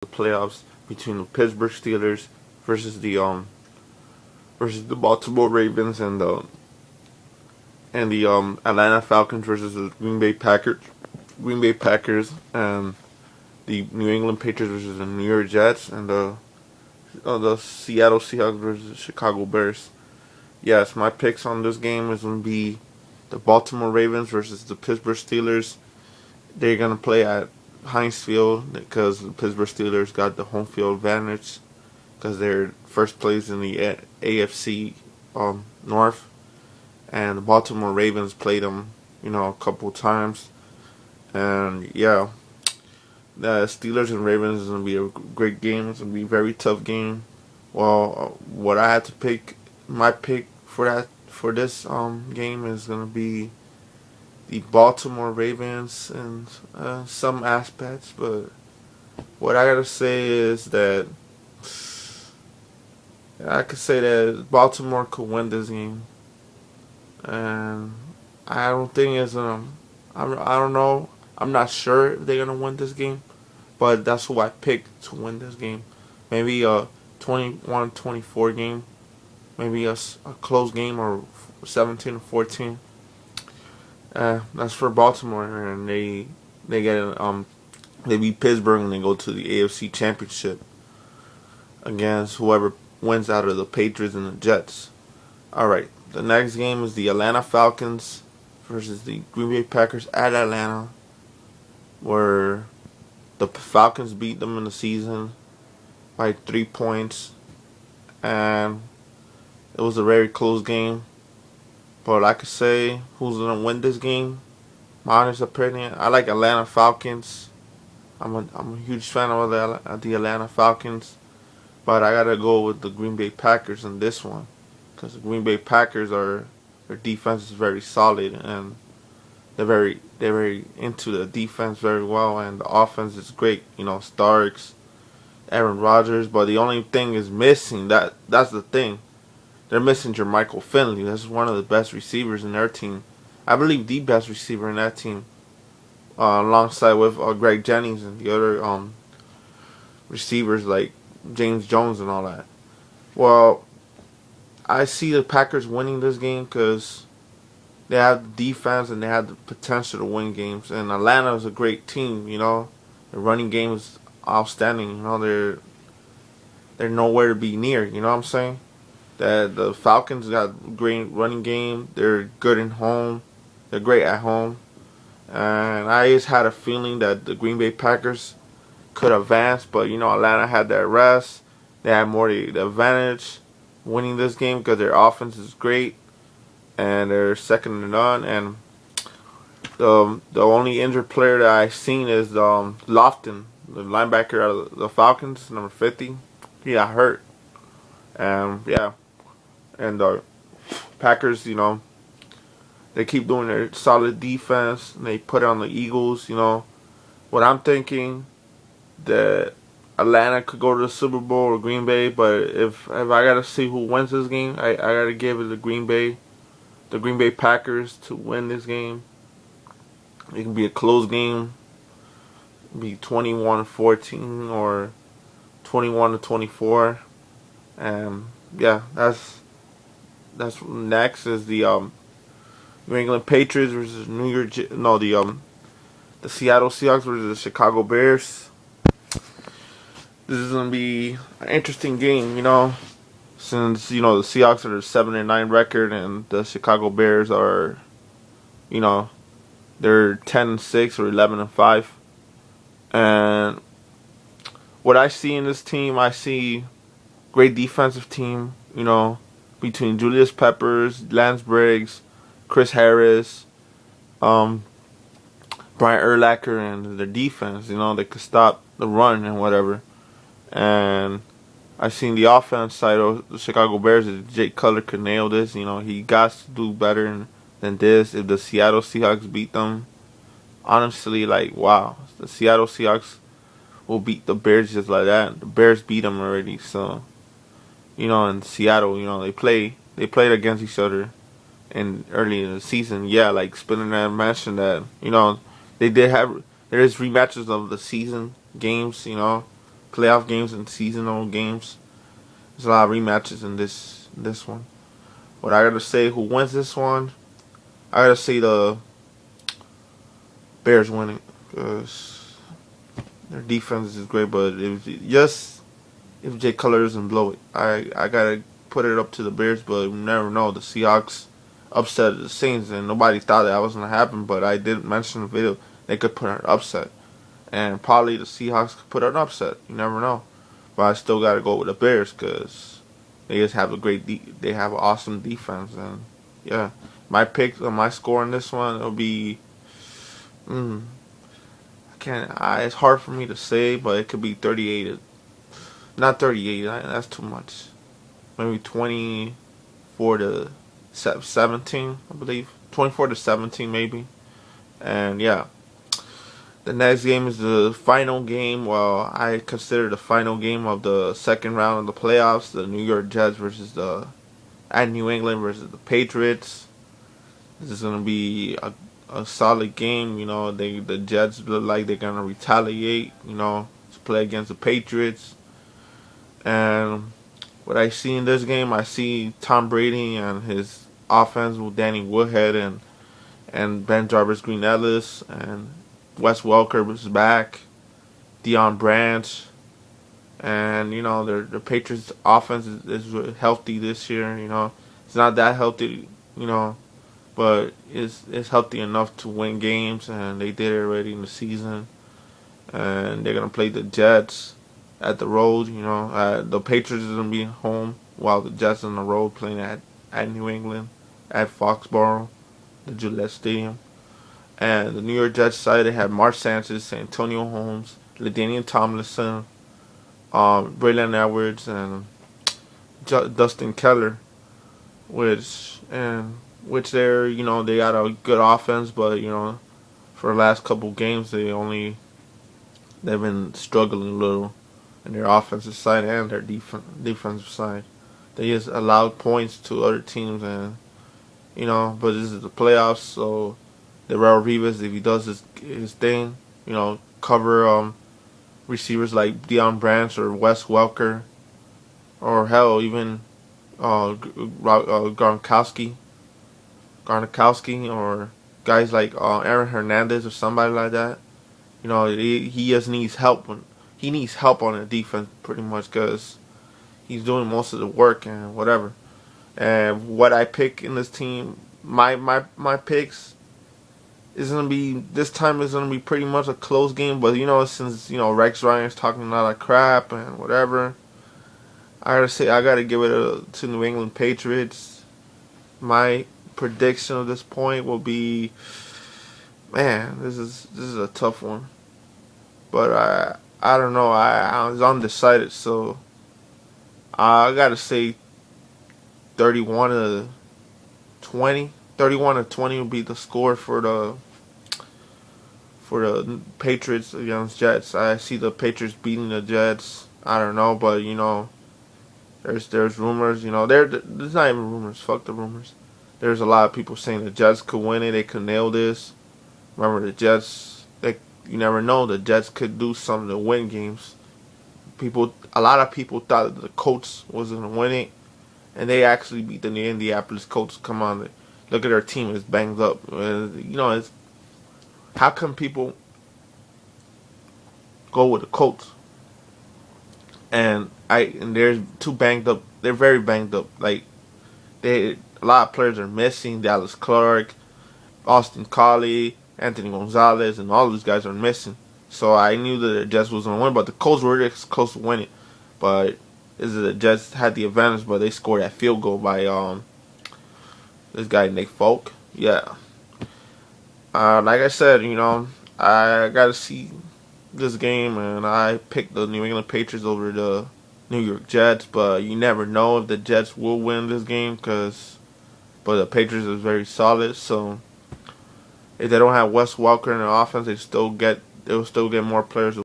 the playoffs between the Pittsburgh Steelers versus the Baltimore Ravens and the Atlanta Falcons versus the Green Bay Packers and the New England Patriots versus the New York Jets and the Seattle Seahawks versus the Chicago Bears. Yes, my picks on this game is gonna be the Baltimore Ravens versus the Pittsburgh Steelers. They're gonna play at Heinz Field because the Pittsburgh Steelers got the home field advantage because they're first place in the AFC North, and the Baltimore Ravens played them, a couple times, and yeah, the Steelers and Ravens is gonna be a great game. It's gonna be a very tough game. Well, what I had to pick, my pick for this game is gonna be the Baltimore Ravens in some aspects, but what I gotta say is that I could say that Baltimore could win this game, and I don't think it's I don't know. I'm not sure if they're gonna win this game, but that's who I picked to win this game. Maybe a 21-24 game, maybe a close game or 17-14. That's for Baltimore, and they get they beat Pittsburgh and they go to the AFC Championship against whoever wins out of the Patriots and the Jets. All right, the next game is the Atlanta Falcons versus the Green Bay Packers at Atlanta, where the Falcons beat them in the season by 3 points, and it was a very close game. But I could say who's gonna win this game. My honest opinion, I like Atlanta Falcons. I'm a huge fan of the Atlanta Falcons, but I gotta go with the Green Bay Packers in this one because the Green Bay Packers their defense is very solid, and they're very into the defense very well, and the offense is great. Starks, Aaron Rodgers, but the only thing is missing that's the thing. They're missing Jermichael Finley. That's one of the best receivers in their team. I believe the best receiver in that team, alongside with Greg Jennings and the other receivers like James Jones and all that. Well, I see the Packers winning this game because they have the defense and they have the potential to win games. And Atlanta is a great team. The running game is outstanding. They're nowhere to be near. You know what I'm saying? That the Falcons got great running game. They're good at home. They're great at home. And I just had a feeling that the Green Bay Packers could advance, but Atlanta had that rest. They had more the advantage winning this game because their offense is great and they're second to none. And the only injured player that I've seen is Lofton, the linebacker out of the Falcons, number 50. He got hurt. Yeah. And the Packers, they keep doing their solid defense. And they put it on the Eagles. What I'm thinking, that Atlanta could go to the Super Bowl or Green Bay, but if I gotta see who wins this game, I gotta give it to the Green Bay Packers to win this game. It can be a close game, be 21-14 or 21-24, and yeah, that's next is the New England Patriots versus the Seattle Seahawks versus the Chicago Bears. This is gonna be an interesting game, since the Seahawks are a 7-9 record and the Chicago Bears are, they're 10-6 or 11-5. And what I see in this team, I see great defensive team, between Julius Peppers, Lance Briggs, Chris Harris, Brian Urlacher, and their defense. They could stop the run and whatever. And I've seen the offense side of the Chicago Bears. Jake Cutler could nail this. He got to do better than this. If the Seattle Seahawks beat them, honestly, wow, the Seattle Seahawks will beat the Bears just like that. The Bears beat them already, so in Seattle, they played against each other in early in the season. Yeah, like Spinner mentioned that, they did have there is rematches of the season games, playoff games and seasonal games. There's a lot of rematches in this one. But I gotta say, who wins this one? I gotta say the Bears winning because their defense is great. But if Jay Cutler doesn't blow it, I gotta put it up to the Bears. But you never know. The Seahawks upset the Saints, and nobody thought that was gonna happen. But I did mention in the video they could put an upset, and probably the Seahawks could put an upset. You never know. But I still gotta go with the Bears because they just have a they have an awesome defense, and yeah, my pick, my score in this one will be. I can't. It's hard for me to say, but it could be 38. Not 38. That's too much. Maybe 24 to 17, I believe. 24 to 17, maybe. And yeah, the next game is the final game. Well, I consider the final game of the second round of the playoffs. The New York Jets at New England versus the Patriots. This is gonna be a solid game. You know, the Jets look like they're gonna retaliate. You know, to play against the Patriots. And what I see in this game, I see Tom Brady and his offense with Danny Woodhead and Ben Jarvis Green Ellis and Wes Welker was back, Deion Branch, and you know the Patriots offense is healthy this year. You know, it's not that healthy, you know, but it's healthy enough to win games, and they did it already in the season. And they're gonna play the Jets at the road. You know, the Patriots is gonna be home while the Jets on the road playing at New England at Foxborough, the Gillette Stadium. And the New York Jets side, they have Mark Sanchez, Antonio Holmes, LaDainian Tomlinson, Braylon Edwards, and Dustin Keller, which they're, you know, they got a good offense, but you know, for the last couple games they've been struggling a little in their offensive side and their defensive side. They just allowed points to other teams, and you know, but this is the playoffs, so Darrelle Revis, if he does his thing, you know, cover receivers like Deion Branch or Wes Welker, or hell, even Gronkowski, or guys like Aaron Hernandez or somebody like that. You know, he just needs help he needs help on the defense pretty much because he's doing most of the work and whatever. And what I pick in this team, my picks is gonna be this time is gonna be pretty much a close game. But you know, since you know Rex Ryan's talking a lot of crap and whatever, I gotta give it to New England Patriots. My prediction at this point will be, man, this is a tough one, but I don't know. I was undecided, so I gotta say 31 to 20. 31 to 20 will be the score for the Patriots against Jets. I see the Patriots beating the Jets. I don't know, but you know, there's rumors. You know, there's not even rumors. Fuck the rumors. There's a lot of people saying the Jets could win it. They could nail this. Remember the Jets. You never know. The Jets could do something to win games. A lot of people thought that the Colts was gonna win it, and they actually beat the Indianapolis Colts. Come on, look at their team. It's banged up. You know, how come people go with the Colts? And they're too banged up. They're very banged up. Like a lot of players are missing. Dallas Clark, Austin Collie, Anthony Gonzalez, and all these guys are missing. So I knew that the Jets was gonna win, but the Colts were really close to winning. But the Jets had the advantage, but they scored that field goal by this guy Nick Folk. Yeah. Like I said, you know, I gotta see this game, and I picked the New England Patriots over the New York Jets. But you never know if the Jets will win this game, but the Patriots is very solid. So if they don't have Wes Welker in the offense, they'll still get more players